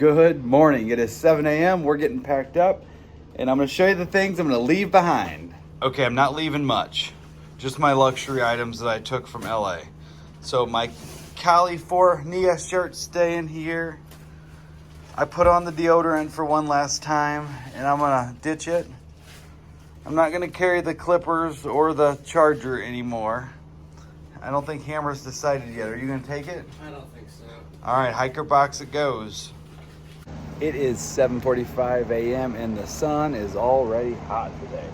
Good morning. It is 7 a.m. We're getting packed up, and I'm going to show you the things I'm going to leave behind. Okay, I'm not leaving much. Just my luxury items that I took from LA. So my Cali 4 Nia shirt staying here. I put on the deodorant for one last time, and I'm going to ditch it. I'm not going to carry the clippers or the charger anymore. I don't think Hammer's decided yet. Are you going to take it? I don't think so. All right, hiker box it goes. It is 7:45 a.m. and the sun is already hot today.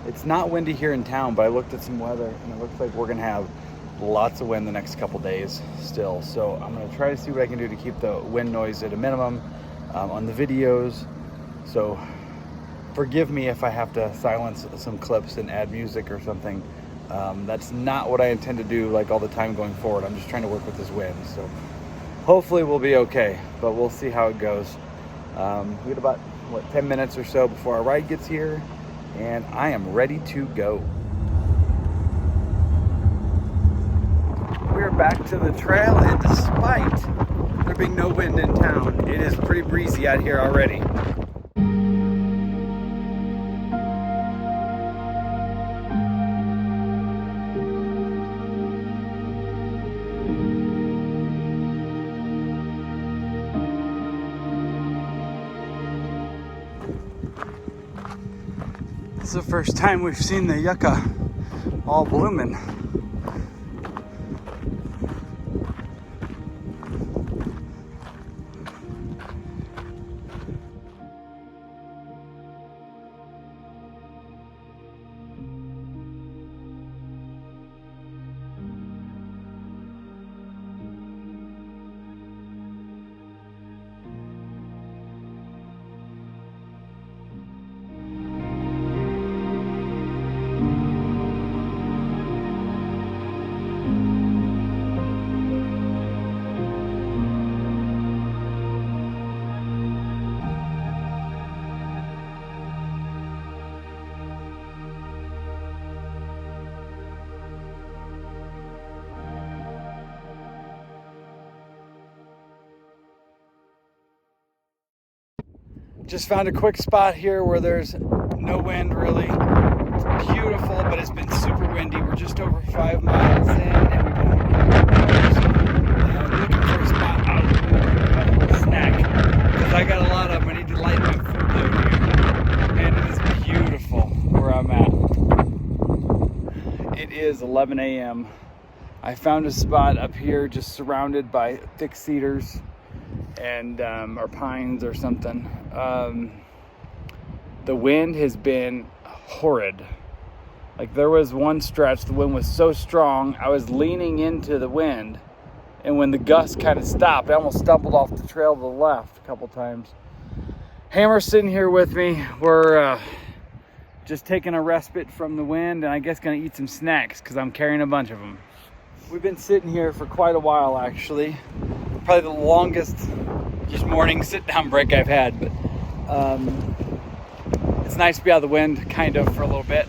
It's not windy here in town, but I looked at some weather and it looks like we're going to have lots of wind the next couple days still. So I'm going to try to see what I can do to keep the wind noise at a minimum on the videos. So forgive me if I have to silence some clips and add music or something. That's not what I intend to do like all the time going forward. I'm just trying to work with this wind. So hopefully we'll be okay, but we'll see how it goes. We got about, 10 minutes or so before our ride gets here, and I am ready to go. We're back to the trail, and despite there being no wind in town, it is pretty breezy out here already. This is the first time we've seen the yucca all blooming. Just found a quick spot here where there's no wind really. It's beautiful, but it's been super windy. We're just over 5 miles in, and we've been looking for a spot out of a snack, because I got a lot of them. I need to light my food load here, and it is beautiful where I'm at. It is 11 a.m. I found a spot up here just surrounded by thick cedars and or pines or something. The wind has been horrid. Like, there was one stretch the wind was so strong I was leaning into the wind, and when the gust kind of stopped, I almost stumbled off the trail to the left a couple times. Hammer's sitting here with me. We're just taking a respite from the wind, and I guess gonna eat some snacks because I'm carrying a bunch of them. We've been sitting here for quite a while, actually. Probably the longest just morning sit down break I've had, but it's nice to be out of the wind kind of for a little bit.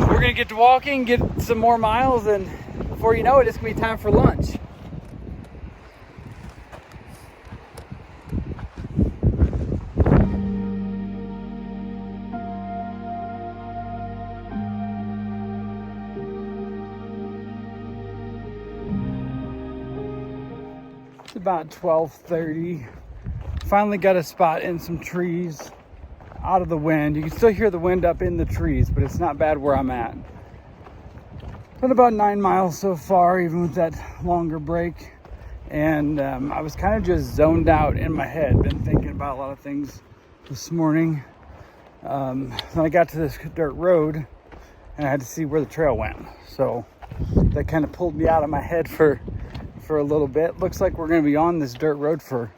We're gonna get to walking, get some more miles, and before you know it, it's gonna be time for lunch. It's about 12:30. Finally got a spot in some trees out of the wind. You can still hear the wind up in the trees, but it's not bad where I'm at. Been about 9 miles so far, even with that longer break. And I was kind of just zoned out in my head. Been thinking about a lot of things this morning. Then I got to this dirt road and I had to see where the trail went. So that kind of pulled me out of my head for a little bit. Looks like we're going to be on this dirt road for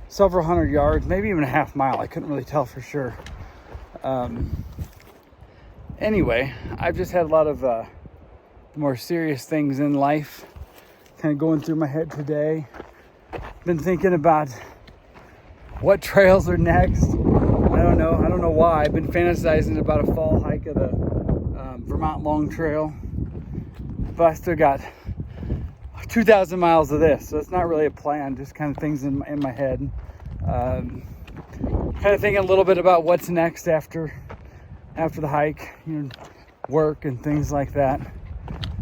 several hundred yards, maybe even a half mile. I couldn't really tell for sure. Anyway, I've just had a lot of more serious things in life kind of going through my head today. Been thinking about what trails are next. I don't know why. I've been fantasizing about a fall hike of the Vermont Long Trail, but I still got 2,000 miles of this. So it's not really a plan, just kind of things in my head. Kind of thinking a little bit about what's next after the hike, work and things like that.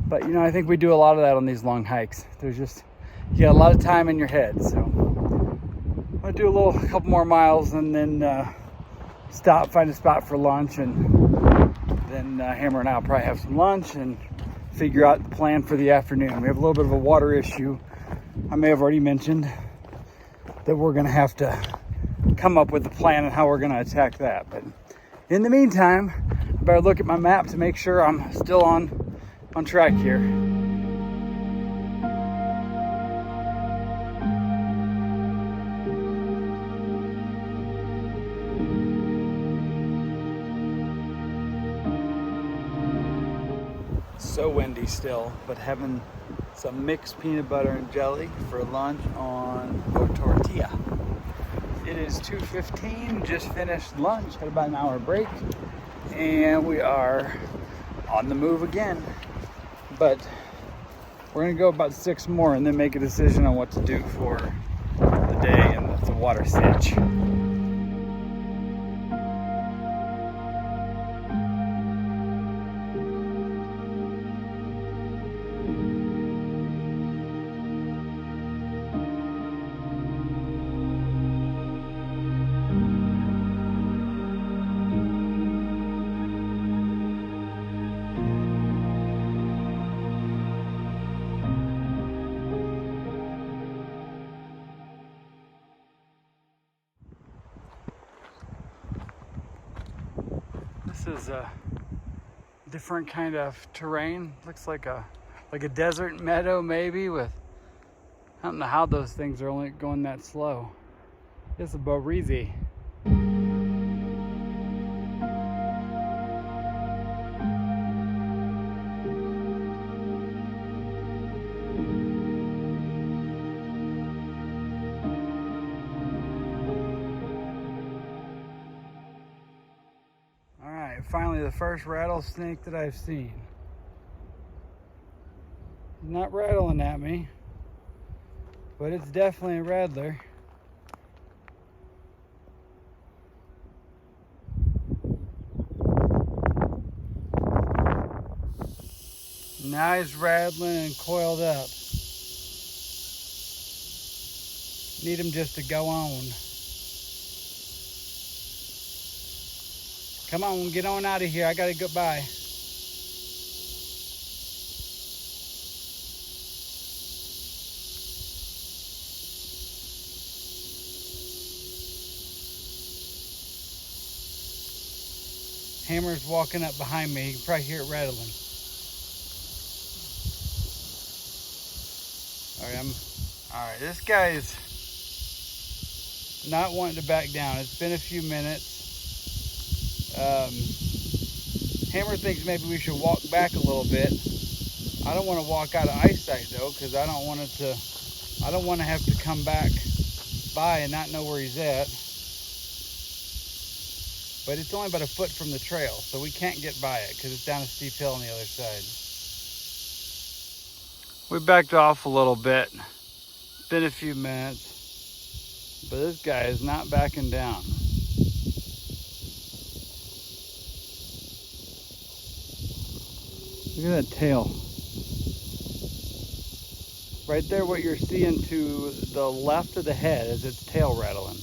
But I think we do a lot of that on these long hikes. There's just, you got a lot of time in your head. So I'm gonna do a couple more miles and then stop, find a spot for lunch, and then Hammer and I'll probably have some lunch and figure out the plan for the afternoon. We have a little bit of a water issue. I may have already mentioned that we're gonna have to come up with a plan and how we're gonna attack that. But in the meantime, I better look at my map to make sure I'm still on track here. So windy still, but having some mixed peanut butter and jelly for lunch on a tortilla. It is 2:15, just finished lunch, had about an hour break, and we are on the move again. But we're gonna go about 6 more and then make a decision on what to do for the day and the water sitch. This is a different kind of terrain. Looks like a desert meadow maybe with, I don't know how those things are only going that slow. It's a Borizi. Finally, the first rattlesnake that I've seen. Not rattling at me, but it's definitely a rattler. Now he's rattling and coiled up. Need him just to go on. Come on, get on out of here. I gotta go by. Hammer's walking up behind me. You can probably hear it rattling. All right, this guy's not wanting to back down. It's been a few minutes. Hammer thinks maybe we should walk back a little bit. I don't want to walk out of eyesight though, because I don't want to have to come back by and not know where he's at. But it's only about a foot from the trail, so we can't get by it because it's down a steep hill on the other side. We backed off a little bit. It's been a few minutes, but this guy is not backing down. Look at that tail. Right there, what you're seeing to the left of the head is its tail rattling.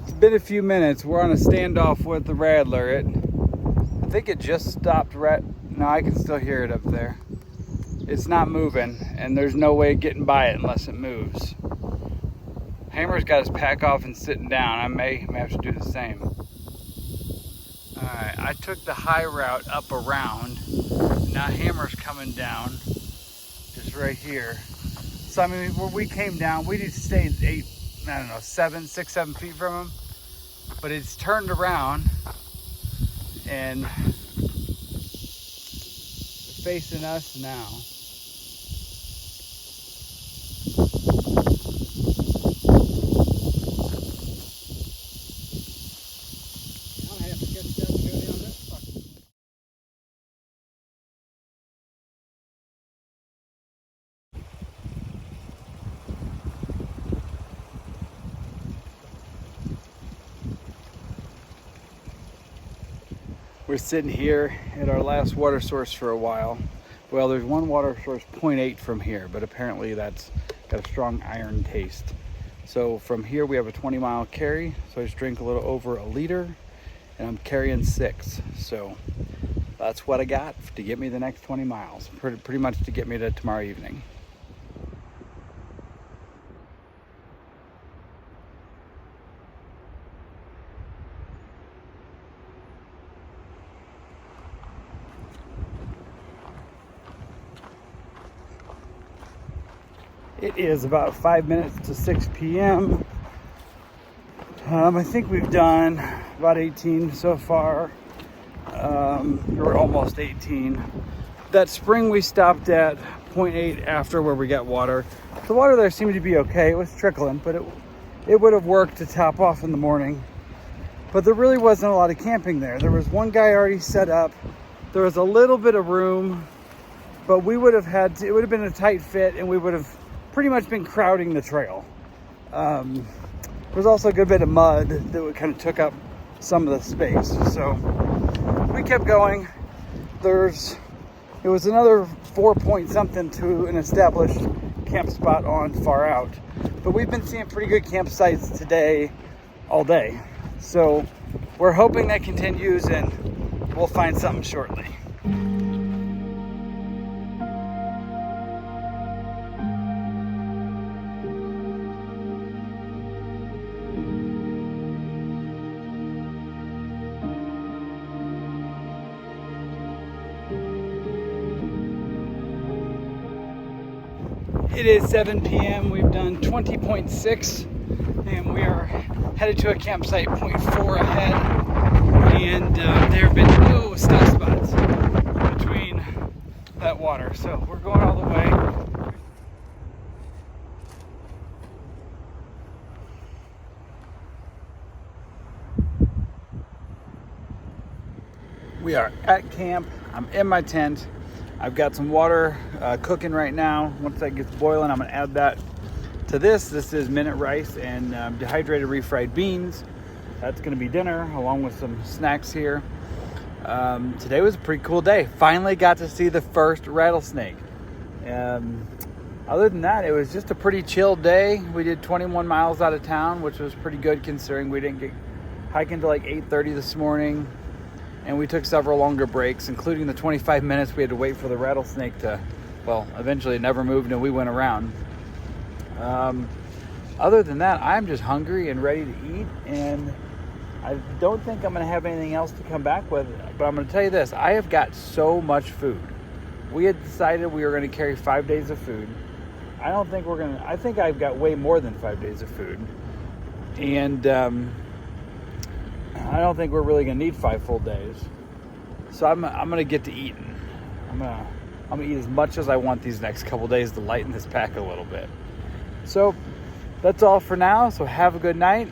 It's been a few minutes. We're on a standoff with the rattler. I think it just stopped no, I can still hear it up there. It's not moving, and there's no way of getting by it unless it moves. Hammer's got his pack off and sitting down. I may have to do the same. Alright, I took the high route up around. Now Hammer's coming down, just right here. So I mean, where we came down, we just stayed 6, 7 feet from him. But it's turned around and facing us now. We're sitting here at our last water source for a while. Well, there's one water source 0.8 from here, but apparently that's got a strong iron taste. So from here we have a 20-mile carry. So I just drink a little over a liter, and I'm carrying 6. So that's what I got to get me the next 20 miles. Pretty much to get me to tomorrow evening. It is about 5 minutes to 6 p.m. I think we've done about 18 so far. We're almost 18. That spring we stopped at 0.8 after where we got water. The water there seemed to be okay. It was trickling, but it would have worked to top off in the morning. But there really wasn't a lot of camping there. There was one guy already set up. There was a little bit of room, but we would have had to, it would have been a tight fit, and we would have pretty much been crowding the trail. There was also a good bit of mud that kind of took up some of the space. So we kept going. It was another 4 point something to an established camp spot on far out. But we've been seeing pretty good campsites today, all day. So we're hoping that continues, and we'll find something shortly. It is 7 p.m. We've done 20.6, and we are headed to a campsite 0.4 ahead. And there have been no stop spots between that water, so we're going all the way. We are at camp. I'm in my tent. I've got some water cooking right now. Once that gets boiling, I'm gonna add that to this. This is minute rice and dehydrated refried beans. That's gonna be dinner, along with some snacks here. Today was a pretty cool day. Finally got to see the first rattlesnake. Other than that, it was just a pretty chill day. We did 21 miles out of town, which was pretty good considering we didn't get hiking till like 8:30 this morning. And we took several longer breaks, including the 25 minutes we had to wait for the rattlesnake to, well, eventually it never moved and we went around. Other than that, I'm just hungry and ready to eat, and I don't think I'm going to have anything else to come back with. But I'm going to tell you this, I have got so much food. We had decided we were going to carry 5 days of food. I think I've got way more than 5 days of food. And I don't think we're really gonna need 5 full days. So I'm gonna get to eating. I'm gonna eat as much as I want these next couple days to lighten this pack a little bit. So that's all for now. So have a good night.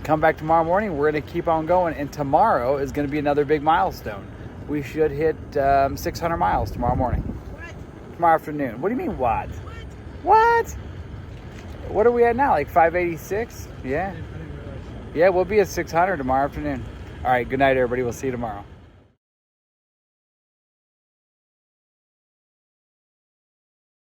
Come back tomorrow morning. We're gonna keep on going, and tomorrow is gonna be another big milestone. We should hit 600 miles tomorrow morning. What? Tomorrow afternoon. What do you mean what? What? What are we at now? Like 586? Yeah. Yeah, we'll be at 600 tomorrow afternoon. All right, good night, everybody. We'll see you tomorrow.